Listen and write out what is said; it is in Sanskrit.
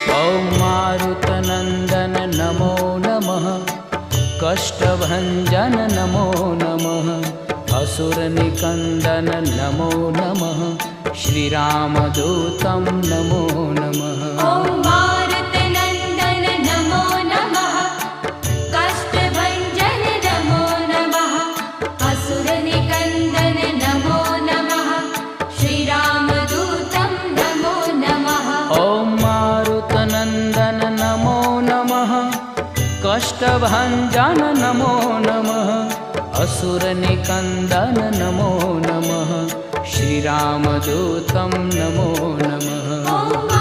ॐ मारुतनन्दन नमो नमः, कष्टभञ्जन नमो नमः, असुरनिकन्दन नमो नमः, श्रीरामदूतं नमो नमः। ॐ मारुतनन्दन नमो नमः, कष्टभञ्जन नमो नमः, असुरनिकन्दन नमो नमः, श्रीरामदूतं नमो नमः। ॐ मारुतनन्दन नमो नमः, कष्टभञ्जन नमो नमः, असुरनिकन्दन नमो नमः, श्रीरामदूतं नमो नमः।